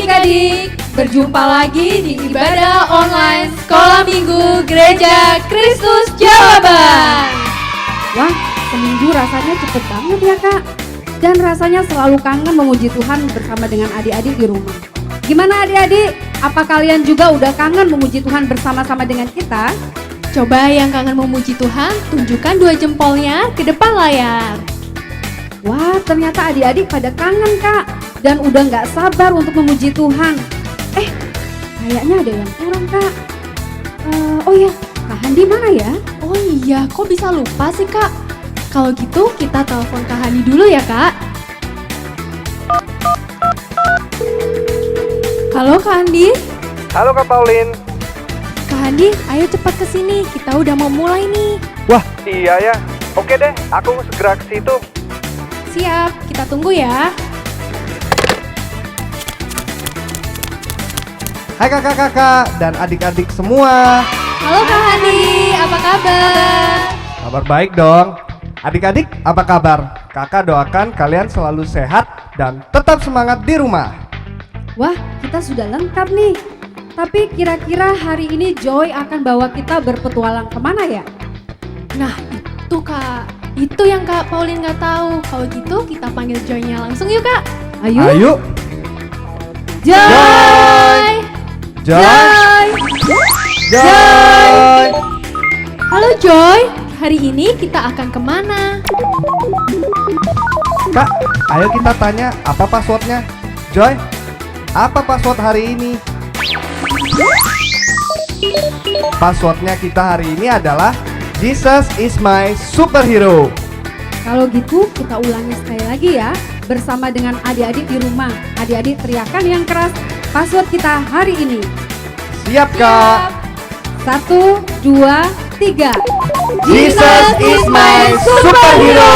adik-adik, berjumpa lagi di ibadah online Sekolah Minggu Gereja Kristus Jawaban. Wah, seminggu rasanya cepet banget ya Kak. Dan rasanya selalu kangen memuji Tuhan bersama dengan adik-adik di rumah. Gimana adik-adik? Apa kalian juga udah kangen memuji Tuhan bersama-sama dengan kita? Coba yang kangen memuji Tuhan, tunjukkan 2 jempolnya ke depan layar. Wah, ternyata adik-adik pada kangen Kak. Dan udah gak sabar untuk memuji Tuhan. Kayaknya ada yang kurang Kak. Oh ya, Kak Handi mana ya? Oh iya, kok bisa lupa sih Kak? Kalau gitu kita telepon Kak Handi dulu ya Kak. Halo Kak Handi. Halo Kak Pauline. Kak Handi, ayo cepat ke sini. Kita udah mau mulai nih. Wah, iya ya. Oke deh, aku segera ke situ. Siap, kita tunggu ya. Hai kakak-kakak dan adik-adik semua. Halo Kak Handi, apa kabar? Kabar baik dong. Adik-adik, apa kabar? Kakak doakan kalian selalu sehat dan tetap semangat di rumah. Wah, kita sudah lengkap nih. Tapi kira-kira hari ini Joy akan bawa kita berpetualang kemana ya? Nah itu Kak, itu yang Kak Pauline nggak tahu. Kalau gitu kita panggil Joy-nya langsung yuk Kak. Ayo. Joy! Joy. Halo Joy, hari ini kita akan kemana? Kak, ayo kita tanya apa passwordnya. Joy, apa password hari ini? Passwordnya kita hari ini adalah Jesus is my superhero. Kalau gitu kita ulangi sekali lagi ya. Bersama dengan adik-adik di rumah. Adik-adik teriakan yang keras password kita hari ini. Siap Kak. 1, 2, 3. Jesus is my superhero.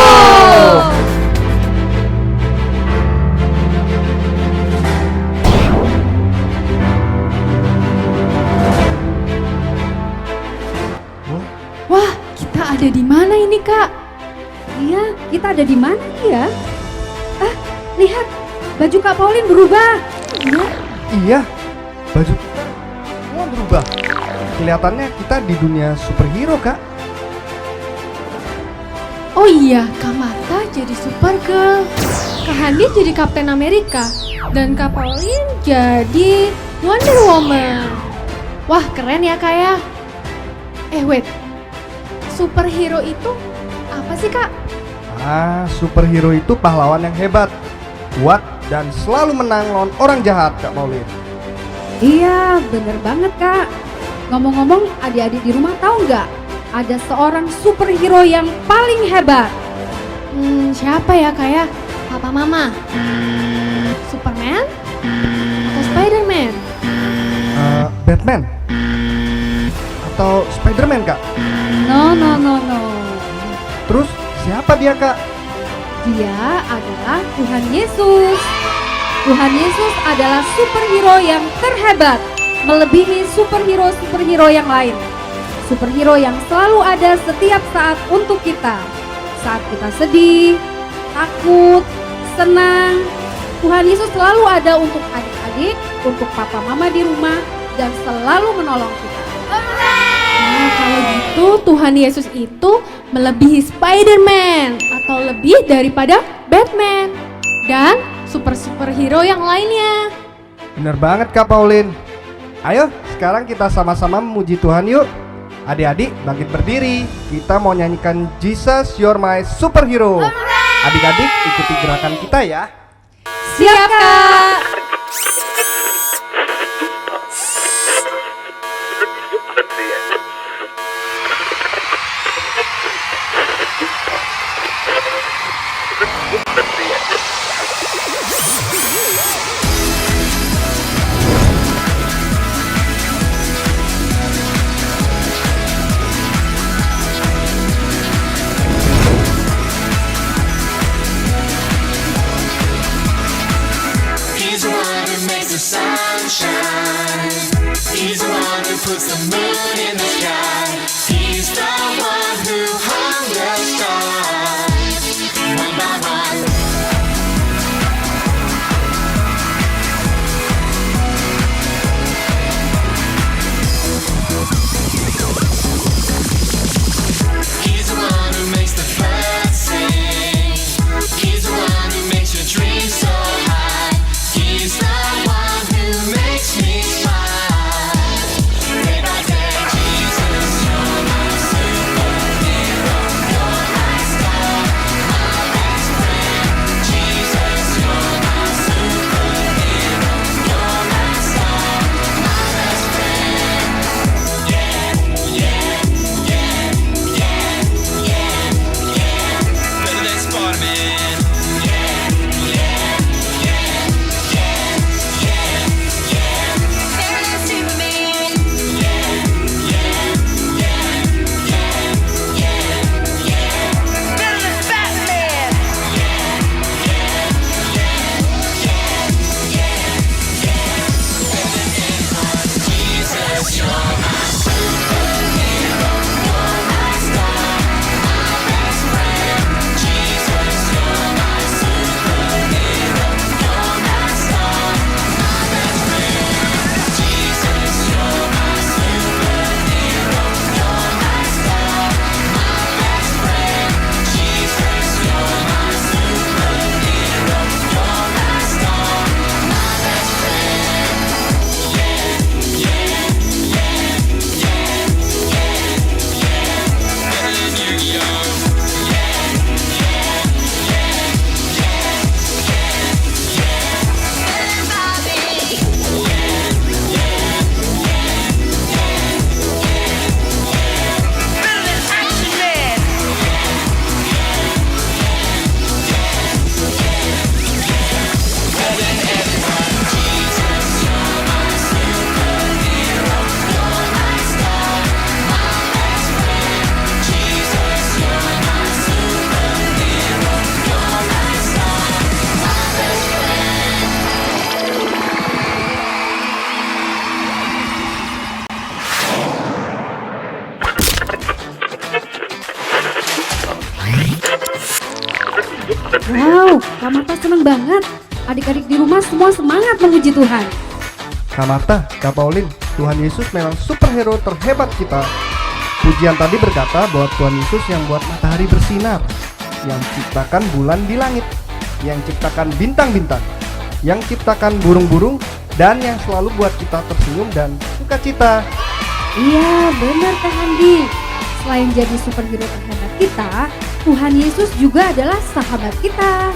Wah, kita ada di mana ini Kak? Iya, kita ada di mana nih ya? Lihat, baju Kak Pauline berubah. Iya, baju kita semua berubah. Kelihatannya kita di dunia superhero Kak. Oh iya, Kak Marta jadi Supergirl, Kak Handi jadi Captain America, dan Kak Pauline jadi Wonder Woman. Wah, keren ya Kak ya. Wait, superhero itu apa sih Kak? Superhero itu pahlawan yang hebat, kuat, dan selalu menang lawan orang jahat Kak Pauline. Iya, bener banget Kak. Ngomong-ngomong, adik-adik di rumah tahu nggak? Ada seorang superhero yang paling hebat. Siapa ya Kak ya? Papa Mama? Superman? Atau Spiderman? Batman? Atau Spiderman Kak? No. Terus siapa dia Kak? Dia adalah Tuhan Yesus. Tuhan Yesus adalah superhero yang terhebat, melebihi superhero yang lain. Superhero yang selalu ada setiap saat untuk kita. Saat kita sedih, takut, senang, Tuhan Yesus selalu ada untuk adik-adik, untuk papa mama di rumah, dan selalu menolong kita. Nah, kalau gitu Tuhan Yesus itu melebihi Spiderman atau lebih daripada Batman dan superhero yang lainnya. Bener banget Kak Pauline. Ayo sekarang kita sama-sama memuji Tuhan yuk. Adik-adik bangkit berdiri. Kita mau nyanyikan Jesus You're My Superhero. Adik-adik ikuti gerakan kita ya. Siap Kak! He's the one who makes the sun shine. He's the one who puts the moon in the sky. He's the one who hung the stars one by one. Wow, Kak Marta senang banget. Adik-adik di rumah semua semangat memuji Tuhan. Kak Marta, Kak Pauline, Tuhan Yesus memang superhero terhebat kita. Pujian tadi berkata bahwa Tuhan Yesus yang buat matahari bersinar, yang ciptakan bulan di langit, yang ciptakan bintang-bintang, yang ciptakan burung-burung, dan yang selalu buat kita tersenyum dan sukacita. Iya, benar Kak Handi. Selain jadi superhero terhebat kita, Tuhan Yesus juga adalah sahabat kita,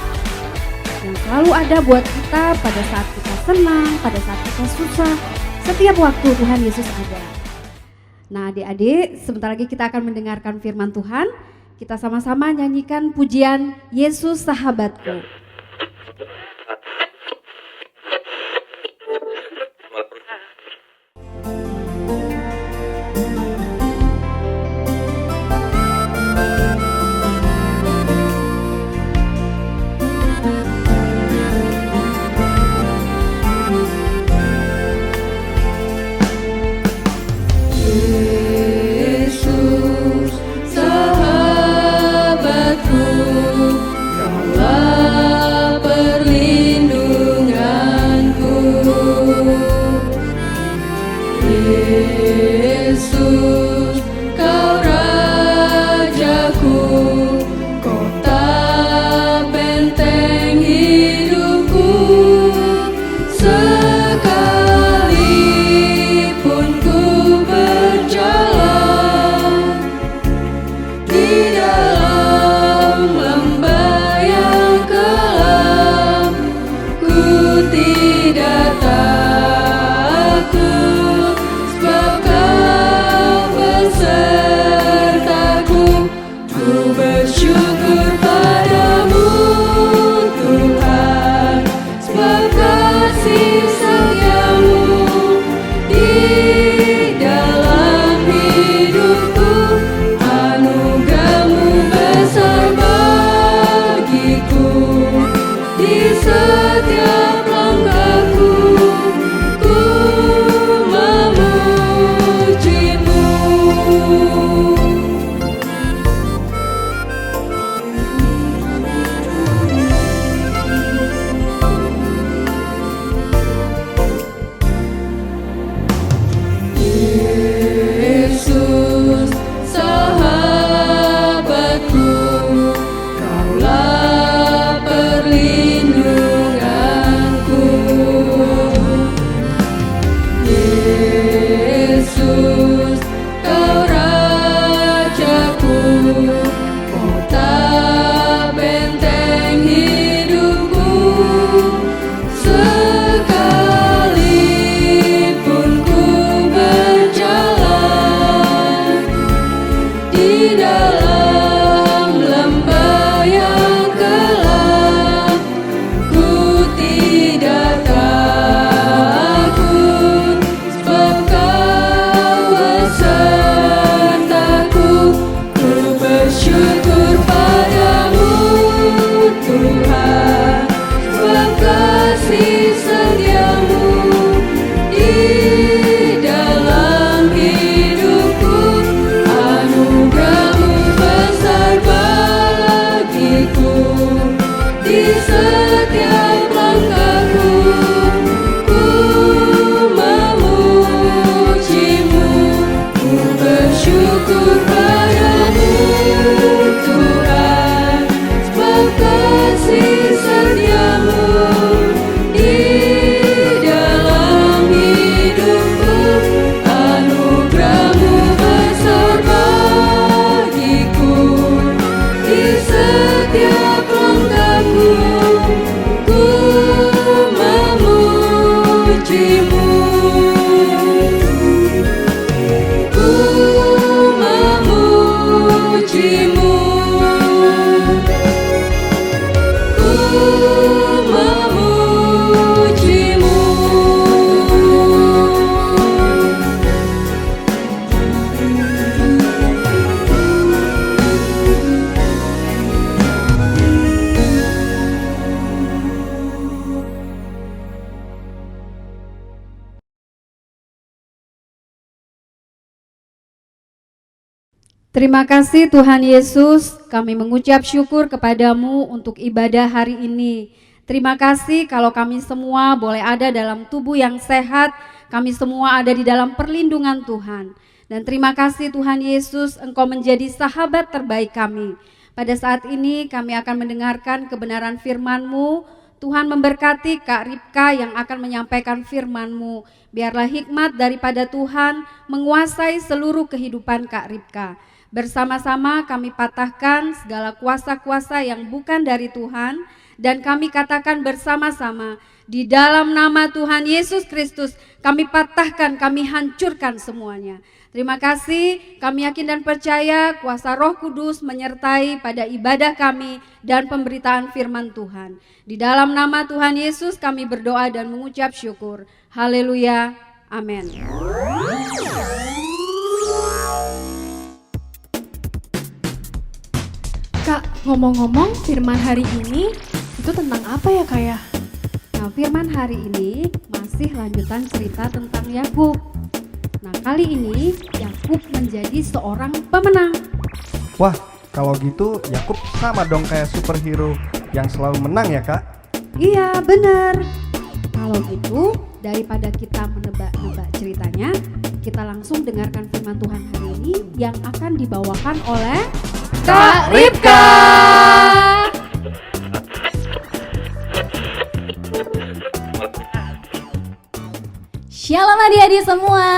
yang selalu ada buat kita pada saat kita senang, pada saat kita susah. Setiap waktu Tuhan Yesus ada. Nah adik-adik, sebentar lagi kita akan mendengarkan firman Tuhan. Kita sama-sama nyanyikan pujian Yesus Sahabatku. Yesus sahabatku, Kaulah perlindunganku. Yesus, Kau Rajaku, kota benteng hidupku. Sekalipun ku berjalan di dalam lembah yang kelam, ku tidak takut, sebab Kau besertaku. Ku bersyukur padamu Tuhan, sebab kasih setiamu di dalam hidupku. Anugerahmu besar bagiku, di setiap langkahku ku memujimu. Yesus sahabatku, Kaulah perlindunganku. Yesus, Kau Rajaku, kota benteng hidupku. Sekalipun ku berjalan di dalam lembah yang kelam, ku tidak takut, sebab Kau besertaku. Ku bersyukur padamu Tuhan, sebab kasih setiamu di dalam hidupku. Anugerahmu besar bagiku, di setiap langkahku ku memujimu. Ku bersyukur padamu Tuhan, sebab kasih setiamu di dalam hidupku. Anugerahmu besar bagiku, di setiap langkahku ku memujimu. Ku memujimu. Ku memujimu. Terima kasih Tuhan Yesus, kami mengucap syukur kepadamu untuk ibadah hari ini. Terima kasih kalau kami semua boleh ada dalam tubuh yang sehat, kami semua ada di dalam perlindungan Tuhan. Dan terima kasih Tuhan Yesus, Engkau menjadi sahabat terbaik kami. Pada saat ini kami akan mendengarkan kebenaran firman-Mu. Tuhan memberkati Kak Ripka yang akan menyampaikan firman-Mu. Biarlah hikmat daripada Tuhan menguasai seluruh kehidupan Kak Ripka. Bersama-sama kami patahkan segala kuasa-kuasa yang bukan dari Tuhan, dan kami katakan bersama-sama, di dalam nama Tuhan Yesus Kristus kami patahkan, kami hancurkan semuanya. Terima kasih, kami yakin dan percaya kuasa Roh Kudus menyertai pada ibadah kami dan pemberitaan firman Tuhan. Di dalam nama Tuhan Yesus kami berdoa dan mengucap syukur. Haleluya, amin. Kak, ngomong-ngomong firman hari ini itu tentang apa ya Kak ya? Nah, firman hari ini masih lanjutan cerita tentang Yakub. Nah, kali ini Yakub menjadi seorang pemenang. Wah, kalau gitu Yakub sama dong kayak superhero yang selalu menang ya Kak? Iya, benar. Kalau gitu, daripada kita menebak-nebak ceritanya, kita langsung dengarkan firman Tuhan hari ini yang akan dibawakan oleh Kak Ripka. Shalom adik-adik semua,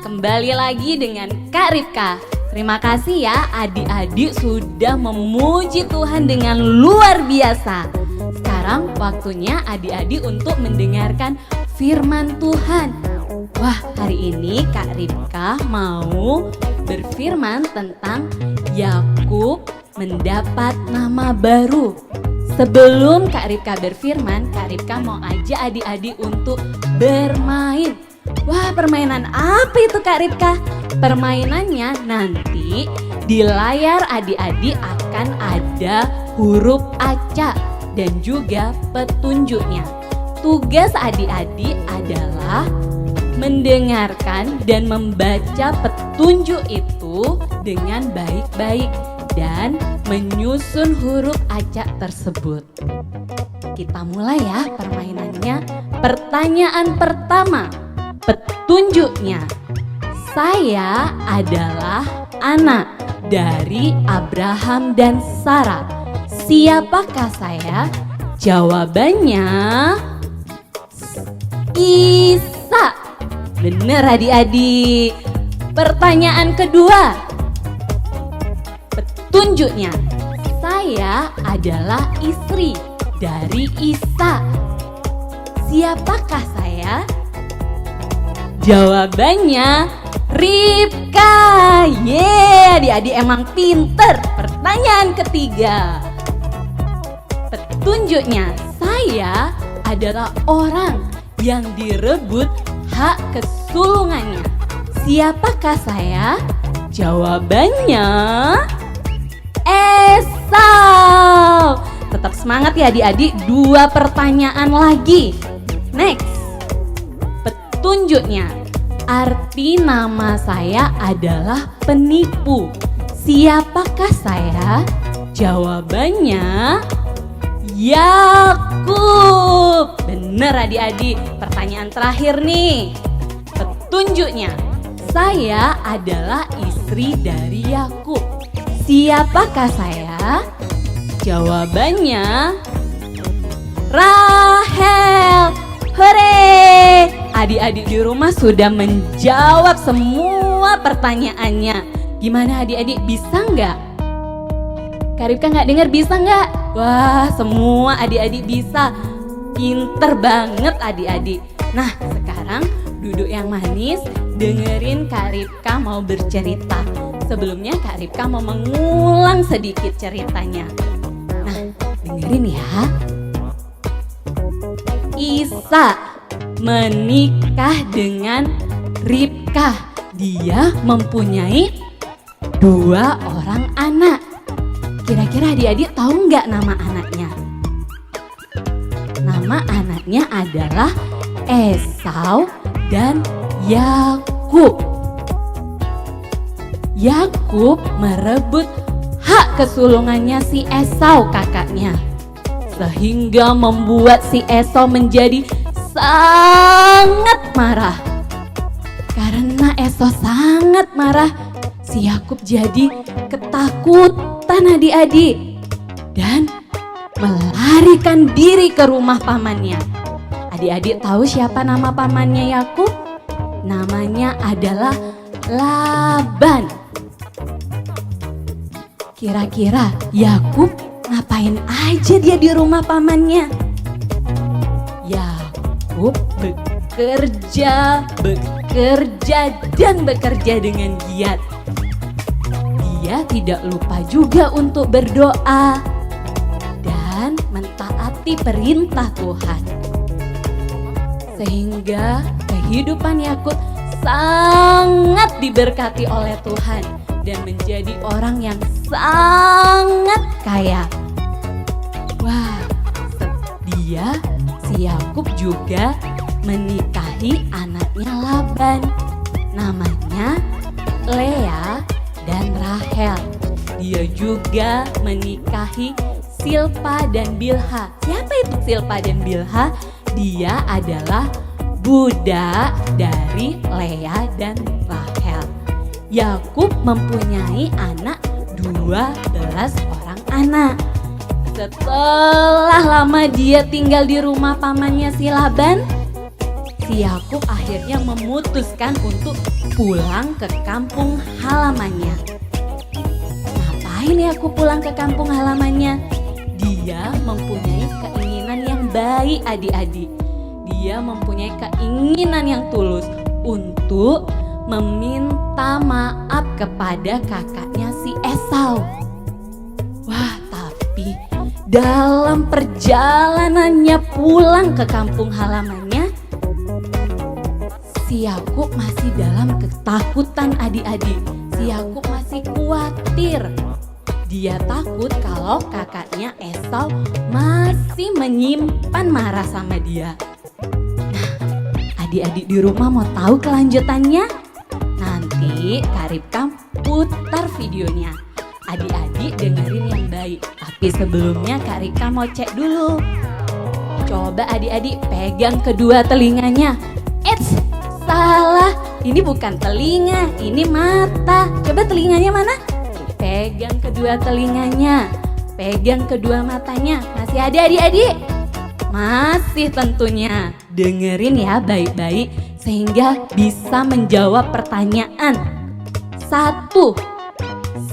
kembali lagi dengan Kak Ripka. Terima kasih ya adik-adik sudah memuji Tuhan dengan luar biasa. Sekarang waktunya adik-adik untuk mendengarkan firman Tuhan. Wah, hari ini Kak Ripka mau berfirman tentang Yakub mendapat nama baru. Sebelum Kak Ripka berfirman, Kak Ripka mau ajak adik-adik untuk bermain. Wah, permainan apa itu Kak Ripka? Permainannya nanti di layar adik-adik akan ada huruf acak dan juga petunjuknya. Tugas adik-adik adalah mendengarkan dan membaca petunjuk itu dengan baik-baik dan menyusun huruf acak tersebut. Kita mulai ya permainannya. Pertanyaan pertama, petunjuknya. Saya adalah anak dari Abraham dan Sarah. Siapakah saya? Jawabannya Ishak. Bener adik-adik. Pertanyaan kedua, petunjuknya. Saya adalah istri dari Ishak. Siapakah saya? Jawabannya Ripka. Yeay, adik-adik emang pinter. Pertanyaan ketiga, petunjuknya. Saya adalah orang yang direbut hak kesulungannya. Siapakah saya? Jawabannya Esau. Tetap semangat ya adik-adik, 2 pertanyaan lagi. Next, petunjuknya. Arti nama saya adalah penipu. Siapakah saya? Jawabannya Yakub. Bener adik-adik. Pertanyaan terakhir nih, petunjuknya. Saya adalah istri dari Yakub. Siapakah saya? Jawabannya Rahel. Hore! Adik-adik di rumah sudah menjawab semua pertanyaannya. Gimana adik-adik, bisa nggak? Kak Ripka nggak dengar, bisa nggak? Wah, semua adik-adik bisa. Pinter banget adik-adik. Nah, sekarang duduk yang manis, dengerin Kak Ripka mau bercerita. Sebelumnya Kak Ripka mau mengulang sedikit ceritanya. Nah, dengerin ya. Ishak menikah dengan Ripka. Dia mempunyai 2 orang anak. Kira-kira adik-adik tahu nggak nama anaknya? Nama anaknya adalah Esau dan Yakub. Yakub merebut hak kesulungannya si Esau kakaknya, sehingga membuat si Esau menjadi sangat marah. Karena Esau sangat marah, si Yakub jadi ketakutan adik-adik dan melarikan diri ke rumah pamannya. Adik-adik tahu siapa nama pamannya Yakub? Namanya adalah Laban. Kira-kira Yakub ngapain aja dia di rumah pamannya? Yakub bekerja dan bekerja dengan giat. Dia tidak lupa juga untuk berdoa dan mentaati perintah Tuhan. Sehingga kehidupan Yakub sangat diberkati oleh Tuhan dan menjadi orang yang sangat kaya. Wah, dia si Yakub juga menikahi anaknya Laban. Namanya Lea dan Rahel. Dia juga menikahi Silpa dan Bilha. Siapa itu Silpa dan Bilha? Dia adalah budak dari Lea dan Rahel. Yakub mempunyai anak 12 orang anak. Setelah lama dia tinggal di rumah pamannya si Laban, si Yakub akhirnya memutuskan untuk pulang ke kampung halamannya. Ngapain Yakub pulang ke kampung halamannya? Dia mempunyai keinginan yang baik adik-adik. Dia mempunyai keinginan yang tulus untuk meminta maaf kepada kakaknya si Esau. Wah, tapi dalam perjalanannya pulang ke kampung halamannya, si Yakub masih dalam ketakutan adik-adik. Si Yakub masih khawatir. Dia takut kalau kakaknya Esau masih menyimpan marah sama dia. Nah, adik-adik di rumah mau tahu kelanjutannya? Nanti Karibka putar videonya. Adik-adik dengerin yang baik. Tapi sebelumnya Karibka mau cek dulu. Coba adik-adik pegang kedua telinganya. Eits, salah. Ini bukan telinga, ini mata. Coba telinganya mana? Pegang kedua telinganya. Pegang kedua matanya. Masih ada adik-adik? Masih tentunya. Dengerin ya baik-baik sehingga bisa menjawab pertanyaan. 1.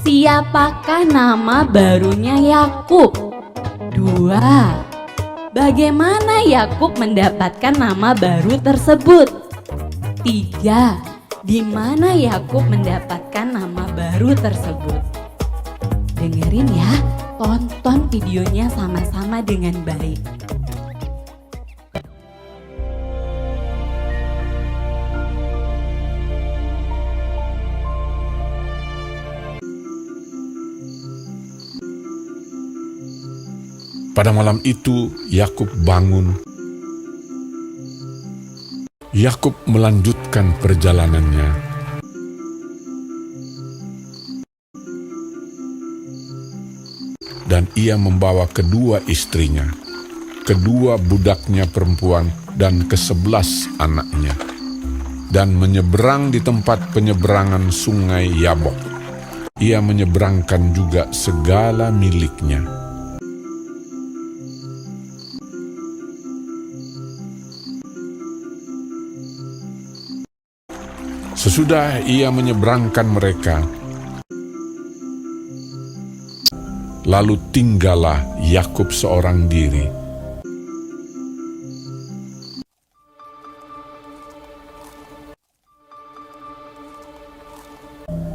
Siapakah nama barunya Yakub? 2. Bagaimana Yakub mendapatkan nama baru tersebut? 3. Di mana Yakub mendapatkan nama baru tersebut? Dengerin ya, tonton videonya sama-sama dengan baik. Pada malam itu Yakub bangun. Yakub melanjutkan perjalanannya. Dan ia membawa kedua istrinya, kedua budaknya perempuan dan ke-11 anaknya, dan menyeberang di tempat penyeberangan sungai Yabok. Ia menyeberangkan juga segala miliknya. Sesudah ia menyeberangkan mereka, lalu tinggallah Yakub seorang diri.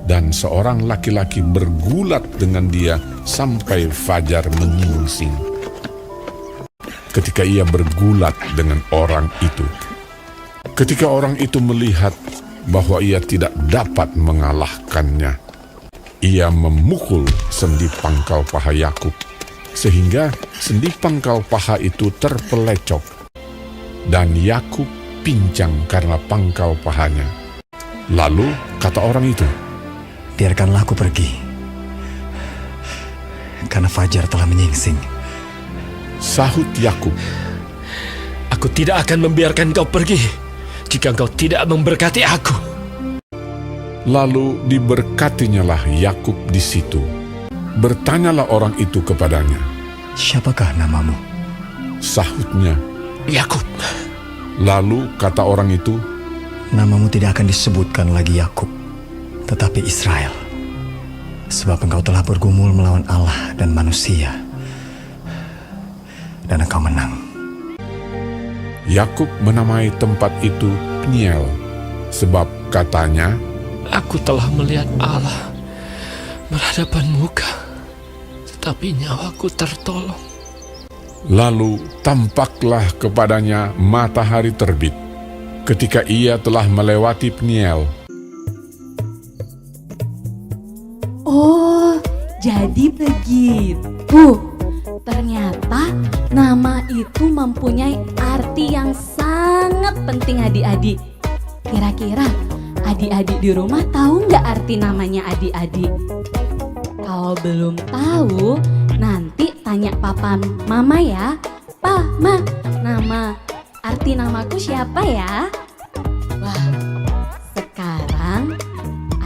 Dan seorang laki-laki bergulat dengan dia sampai fajar menyingsing. Ketika ia bergulat dengan orang itu, ketika orang itu melihat bahwa ia tidak dapat mengalahkannya, ia memukul sendi pangkal paha Yakub, sehingga sendi pangkal paha itu terpelecok, dan Yakub pincang karena pangkal pahanya. Lalu kata orang itu, biarkanlah aku pergi. Karena fajar telah menyingsing. Sahut Yakub. Aku tidak akan membiarkan kau pergi jika kau tidak memberkati aku. Lalu diberkatinyalah Yakub di situ. Bertanyalah orang itu kepadanya. Siapakah namamu? Sahutnya. Yakub. Lalu kata orang itu, Namamu tidak akan disebutkan lagi Yakub, tetapi Israel. Sebab engkau telah bergumul melawan Allah dan manusia, dan engkau menang. Yakub menamai tempat itu Peniel, sebab katanya, Aku telah melihat Allah berhadapan muka, tetapi nyawaku tertolong. lalu tampaklah kepadanya matahari terbit, ketika ia telah melewati Peniel. Oh, jadi begitu. Ternyata nama itu mempunyai arti yang sangat penting adik-adik. Kira-kira adik-adik di rumah tahu nggak arti namanya adik-adik? Kalau belum tahu, nanti tanya papa mama ya. Pa, ma, arti namaku siapa ya? Wah, sekarang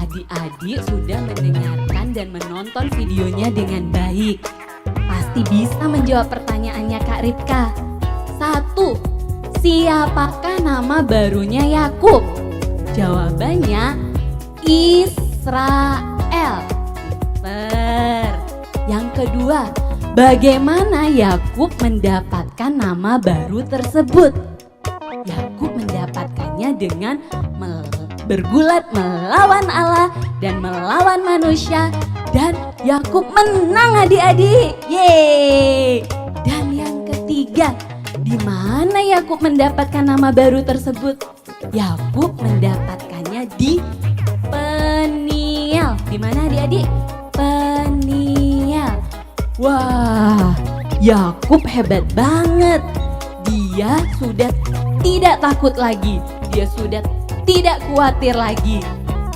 adik-adik sudah mendengarkan dan menonton videonya dengan baik. Pasti bisa menjawab pertanyaannya Kak Ripka. 1. Siapakah nama barunya Yakub? Jawabannya Israel. Yang kedua, bagaimana Yakub mendapatkan nama baru tersebut? Yakub mendapatkannya dengan bergulat melawan Allah dan melawan manusia, dan Yakub menang adik-adik. Yeay! Dan yang ketiga, di mana Yakub mendapatkan nama baru tersebut? Yakub mendapatkannya di Peniel. Di mana adik-adik? Peniel. Wah, Yakub hebat banget. Dia sudah tidak takut lagi. Dia sudah tidak khawatir lagi.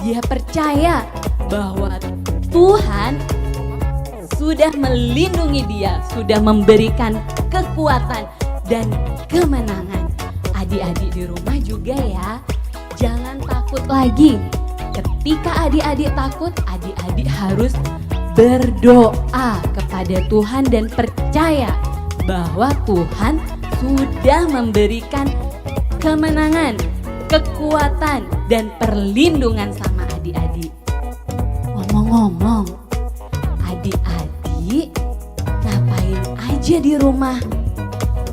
Dia percaya bahwa Tuhan sudah melindungi dia, sudah memberikan kekuatan dan kemenangan. Adik-adik di rumah juga ya, jangan takut lagi. Ketika adik-adik takut, adik-adik harus berdoa kepada Tuhan dan percaya bahwa Tuhan sudah memberikan kemenangan, kekuatan, dan perlindungan sama adik-adik. Ngomong-ngomong, adik-adik ngapain aja di rumah?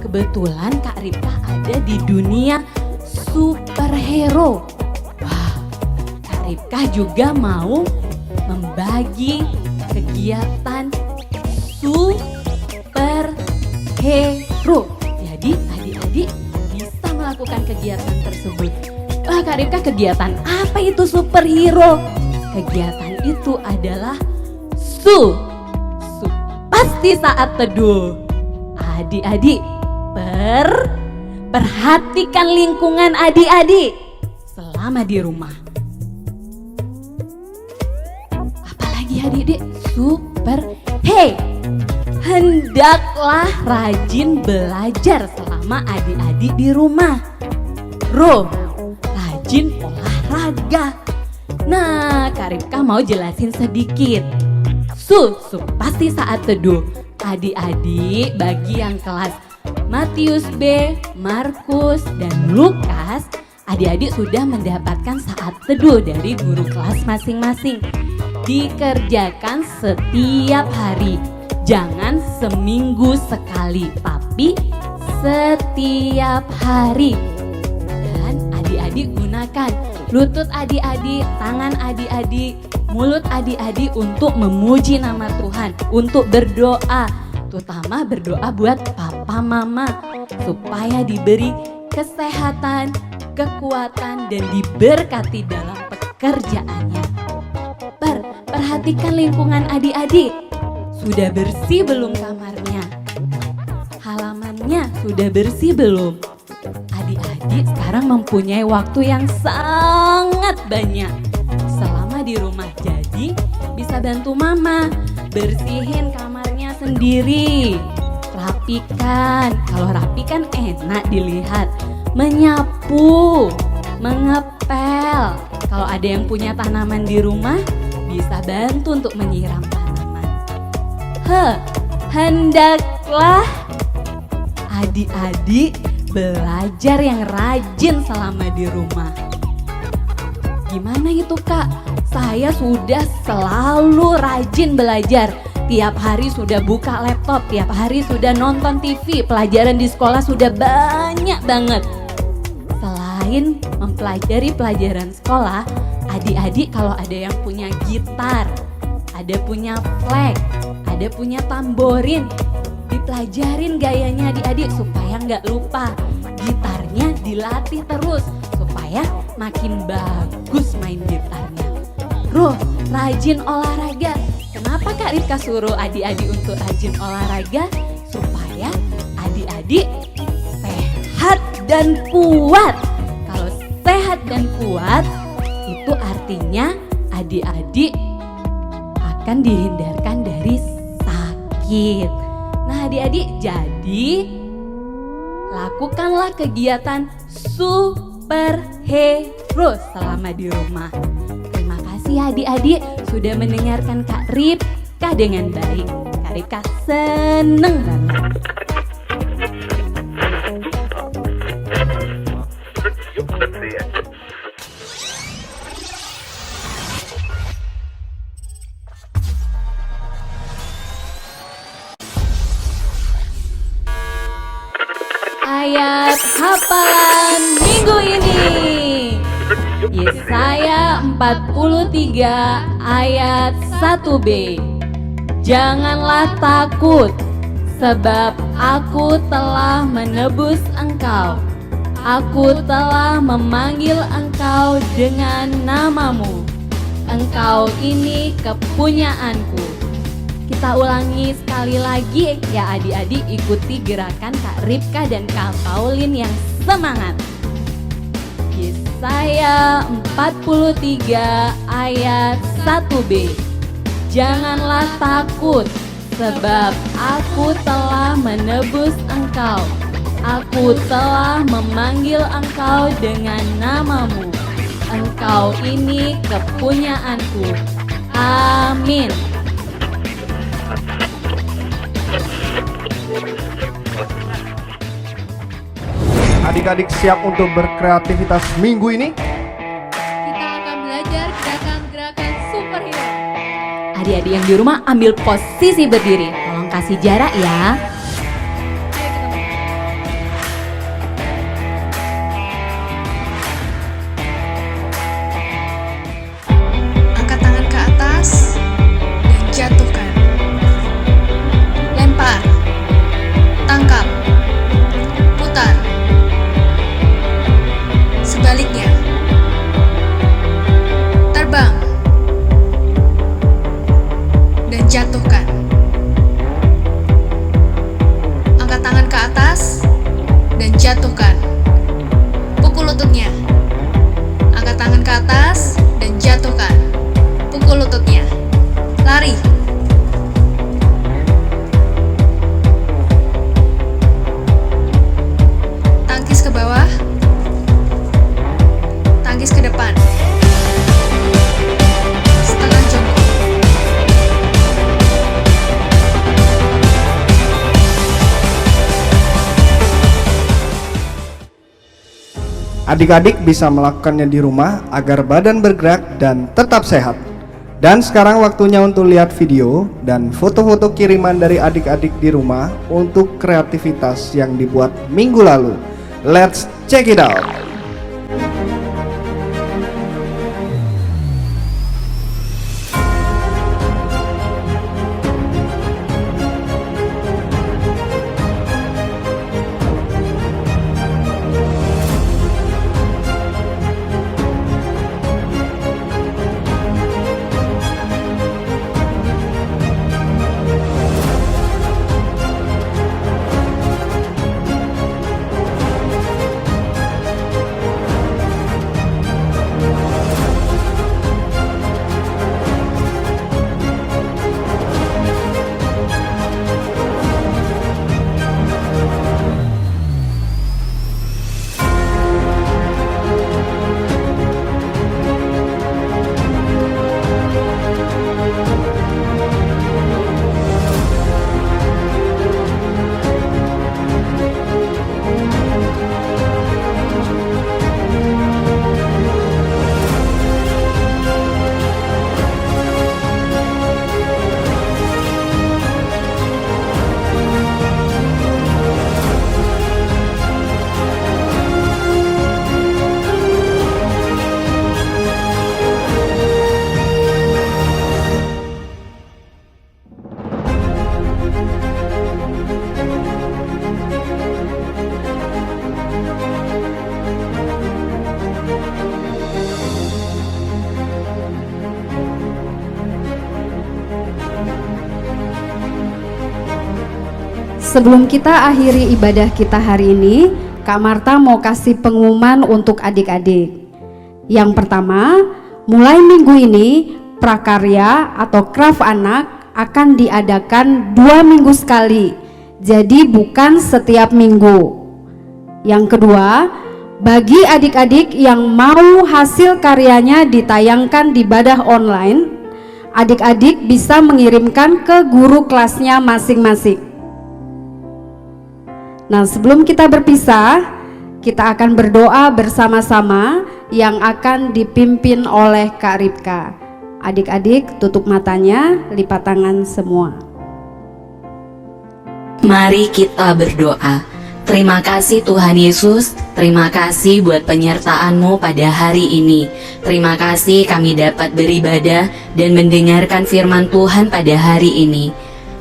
Kebetulan Kak Ripka ada di dunia superhero. Wah, Kak Ripka juga mau membagi kegiatan superhero. Jadi adik-adik bisa melakukan kegiatan tersebut. Wah, Kak Ripka, kegiatan apa itu superhero? Kegiatan itu adalah pasti saat teduh. Adik-adik perhatikan lingkungan adik-adik selama di rumah. Apalagi adik-adik? Hendaklah rajin belajar selama adik-adik di rumah. Rajin olahraga. Nah, Kak Ripka mau jelasin sedikit. Pasti saat teduh. Adik-adik bagi yang kelas Matius B, Markus, dan Lukas, adik-adik sudah mendapatkan saat teduh dari guru kelas masing-masing. Dikerjakan setiap hari. Jangan seminggu sekali, tapi setiap hari. Dan adik-adik gunakan lutut adik-adik, tangan adik-adik, mulut adik-adik untuk memuji nama Tuhan, untuk berdoa, terutama berdoa buat papa mama supaya diberi kesehatan, kekuatan, dan diberkati dalam pekerjaannya. Perhatikan lingkungan adik-adik. Sudah bersih belum kamarnya? Halamannya sudah bersih belum? Adik-adik sekarang mempunyai waktu yang sangat banyak selama di rumah. Jadi bisa bantu mama bersihin kamarnya sendiri, rapikan, kalau rapi kan enak dilihat, menyapu, mengepel. Kalau ada yang punya tanaman di rumah bisa bantu untuk menyiram tanaman. Hendaklah adik-adik belajar yang rajin selama di rumah. Gimana itu Kak? Saya sudah selalu rajin belajar. Tiap hari sudah buka laptop, tiap hari sudah nonton TV, pelajaran di sekolah sudah banyak banget. Selain mempelajari pelajaran sekolah, adik-adik kalau ada yang punya gitar, ada punya flag, ada punya tamborin, dipelajarin gayanya adik-adik supaya nggak lupa. Gitarnya dilatih terus supaya makin bagus main gitarnya. Rajin olahraga. Kenapa Kak Ripka suruh adik-adik untuk rajin olahraga? Supaya adik-adik sehat dan kuat. Kalau sehat dan kuat, itu artinya adik-adik akan dihindarkan dari sakit. Nah adik-adik, jadi lakukanlah kegiatan superhero selama di rumah. Terima kasih adik-adik sudah mendengarkan Kak Ripka dengan baik. Kak Ripka seneng banget. Ayat hafalan minggu ini Yesaya 43 ayat 1b. Janganlah takut, sebab aku telah menebus engkau. Aku telah memanggil engkau dengan namamu. Engkau ini kepunyaanku. Kita ulangi sekali lagi ya adik-adik, ikuti gerakan Kak Ripka dan Kak Paulin yang semangat. Yesaya 43 ayat 1b. Janganlah takut, sebab aku telah menebus engkau. Aku telah memanggil engkau dengan namamu. Engkau ini kepunyaanku. Amin. Adik-adik siap untuk berkreativitas minggu ini? Kita akan belajar gerakan-gerakan superhero. Adik-adik yang di rumah ambil posisi berdiri. Tolong kasih jarak ya. Angkat tangan ke atas dan jatuhkan. Lempar. Tangkap. Putar. Sebaliknya. Terbang. Dan jatuhkan. Angkat tangan ke atas dan jatuhkan. Pukul lututnya. Angkat tangan ke atas dan jatuhkan. Pukul lututnya. Lari. Tangkis ke bawah. Tangkis ke depan. Setengah jongkok. Adik-adik bisa melakukannya di rumah agar badan bergerak dan tetap sehat. Dan sekarang waktunya untuk lihat video dan foto-foto kiriman dari adik-adik di rumah untuk kreativitas yang dibuat minggu lalu. Let's check it out. sebelum kita akhiri ibadah kita hari ini, Kak Marta mau kasih pengumuman untuk adik-adik. Yang pertama, mulai minggu ini prakarya atau craft anak akan diadakan 2 minggu sekali. Jadi bukan setiap minggu. Yang kedua, bagi adik-adik yang mau hasil karyanya ditayangkan di ibadah online, adik-adik bisa mengirimkan ke guru kelasnya masing-masing. Nah, sebelum kita berpisah, kita akan berdoa bersama-sama yang akan dipimpin oleh Kak Ripka. Adik-adik tutup matanya, lipat tangan semua. Mari kita berdoa. Terima kasih Tuhan Yesus, terima kasih buat penyertaan-Mu pada hari ini. Terima kasih kami dapat beribadah dan mendengarkan firman Tuhan pada hari ini.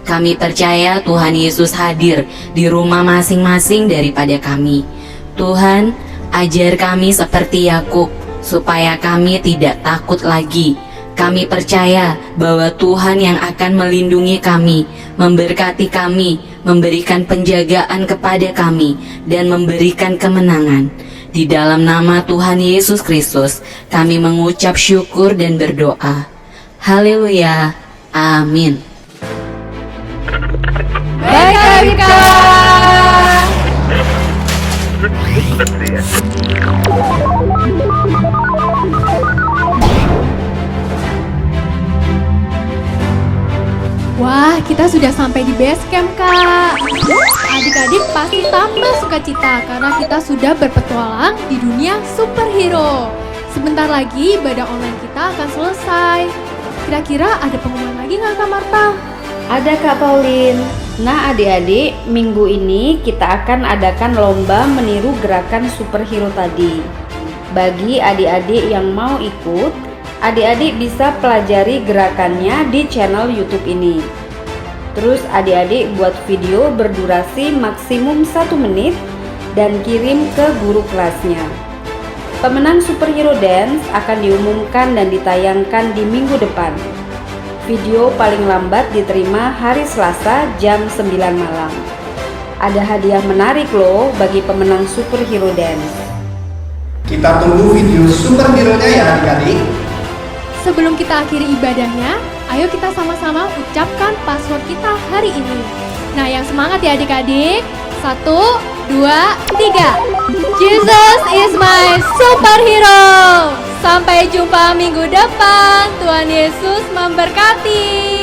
Kami percaya Tuhan Yesus hadir di rumah masing-masing daripada kami. Tuhan, ajar kami seperti Yakub, supaya kami tidak takut lagi. Kami percaya bahwa Tuhan yang akan melindungi kami, memberkati kami, memberikan penjagaan kepada kami, dan memberikan kemenangan. Di dalam nama Tuhan Yesus Kristus, kami mengucap syukur dan berdoa. Haleluya. Amin. Baik, Kak Ripka. Wah, kita sudah sampai di base camp, Kak. Adik-adik pasti tambah sukacita karena kita sudah berpetualang di dunia superhero. Sebentar lagi ibadah online kita akan selesai. Kira-kira ada pengumuman lagi nggak, Kak Marta? Ada, Kak Pauline. Nah, adik-adik, minggu ini kita akan adakan lomba meniru gerakan superhero tadi. Bagi adik-adik yang mau ikut, adik-adik bisa pelajari gerakannya di channel YouTube ini. Terus adik-adik buat video berdurasi maksimum 1 menit dan kirim ke guru kelasnya. Pemenang superhero dance akan diumumkan dan ditayangkan di minggu depan. Video paling lambat diterima hari Selasa jam 9 malam. Ada hadiah menarik loh bagi pemenang superhero dance. Kita tunggu video superhero-nya ya adik-adik. Sebelum kita akhiri ibadahnya, ayo kita sama-sama ucapkan password kita hari ini. Nah, yang semangat ya adik-adik. 1, 2, 3. Jesus is my superhero. Sampai jumpa minggu depan. Tuhan Yesus memberkati.